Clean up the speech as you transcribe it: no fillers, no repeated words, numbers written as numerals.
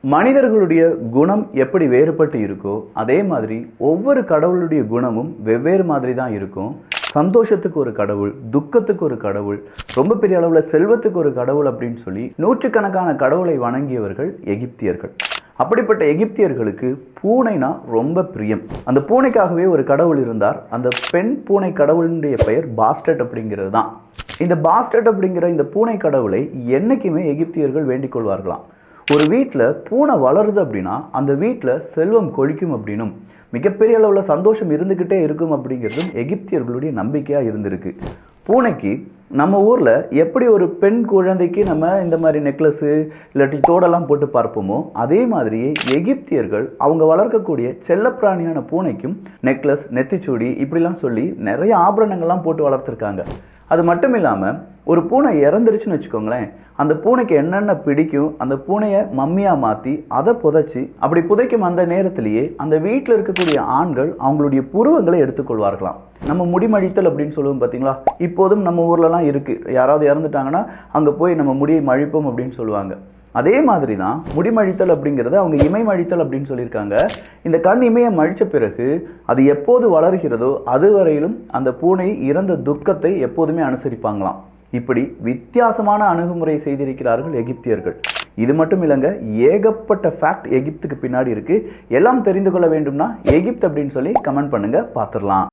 மனிதர்களுடைய குணம் எப்படி வேறுபட்டு இருக்கோ அதே மாதிரி ஒவ்வொரு கடவுளுடைய குணமும் வெவ்வேறு மாதிரி தான் இருக்கும். சந்தோஷத்துக்கு ஒரு கடவுள், துக்கத்துக்கு ஒரு கடவுள், ரொம்ப பெரிய அளவில் செல்வத்துக்கு ஒரு கடவுள் அப்படின்னு சொல்லி நூற்றுக்கணக்கான கடவுளை வணங்கியவர்கள் எகிப்தியர்கள். அப்படிப்பட்ட எகிப்தியர்களுக்கு பூனைனா ரொம்ப பிரியம். அந்த பூனைக்காகவே ஒரு கடவுள் இருந்தார். அந்த பெண் பூனை கடவுளுடைய பெயர் பாஸ்டட் அப்படிங்கிறது தான். இந்த பாஸ்டட் அப்படிங்கிற இந்த பூனை கடவுளை என்றைக்குமே எகிப்தியர்கள் வேண்டிக் கொள்வார்களாம். ஒரு வீட்டில் பூனை வளருது அப்படின்னா அந்த வீட்டில் செல்வம் கொழிக்கும் அப்படின்னும் மிகப்பெரிய அளவில் சந்தோஷம் இருந்துக்கிட்டே இருக்கும் அப்படிங்கிறதும் எகிப்தியர்களுடைய நம்பிக்கையாக இருந்திருக்கு. பூனைக்கு நம்ம ஊரில் எப்படி ஒரு பெண் குழந்தைக்கு நம்ம இந்த மாதிரி நெக்லஸ்ஸு இல்லாட்டி தோடெல்லாம் போட்டு பார்ப்போமோ அதே மாதிரியே எகிப்தியர்கள் அவங்க வளர்க்கக்கூடிய செல்லப்பிராணியான பூனைக்கும் நெக்லஸ், நெத்திச்சூடி இப்படிலாம் சொல்லி நிறைய ஆபரணங்கள்லாம் போட்டு வளர்த்துருக்காங்க. அது மட்டும் இல்லாமல் ஒரு பூனை இறந்துருச்சுன்னு வச்சுக்கோங்களேன், அந்த பூனைக்கு என்னென்ன பிடிக்கும் அந்த பூனையை மம்மியாக மாற்றி அதை புதைச்சி அப்படி புதைக்கும் அந்த நேரத்திலேயே அந்த வீட்டில் இருக்கக்கூடிய ஆண்கள் அவங்களுடைய புருவங்களை எடுத்துக்கொள்வார்களாம். நம்ம முடிமழித்தல் அப்படின்னு சொல்லுவோம் பார்த்தீங்களா, இப்போதும் நம்ம ஊர்லலாம் இருக்குது. யாராவது இறந்துட்டாங்கன்னா அங்கே போய் நம்ம முடியை மழிப்போம் அப்படின்னு சொல்லுவாங்க. அதே மாதிரி தான் முடிமழித்தல் அப்படிங்கிறத அவங்க இமைமழித்தல் அப்படின்னு சொல்லியிருக்காங்க. இந்த கண் இமையை மழித்த பிறகு அது எப்போது வளர்கிறதோ அதுவரையிலும் அந்த பூனை இறந்த துக்கத்தை எப்போதுமே அனுசரிப்பாங்களாம். இப்படி வித்தியாசமான அணுகுமுறை செய்திருக்கிறார்கள் எகிப்தியர்கள். இது மட்டும் இல்லைங்க, ஏகப்பட்ட ஃபேக்ட் எகிப்துக்கு பின்னாடி இருக்குது. எல்லாம் தெரிந்து கொள்ள வேண்டும்னா எகிப்து அப்படின்னு சொல்லி கமெண்ட் பண்ணுங்கள், பார்த்துடலாம்.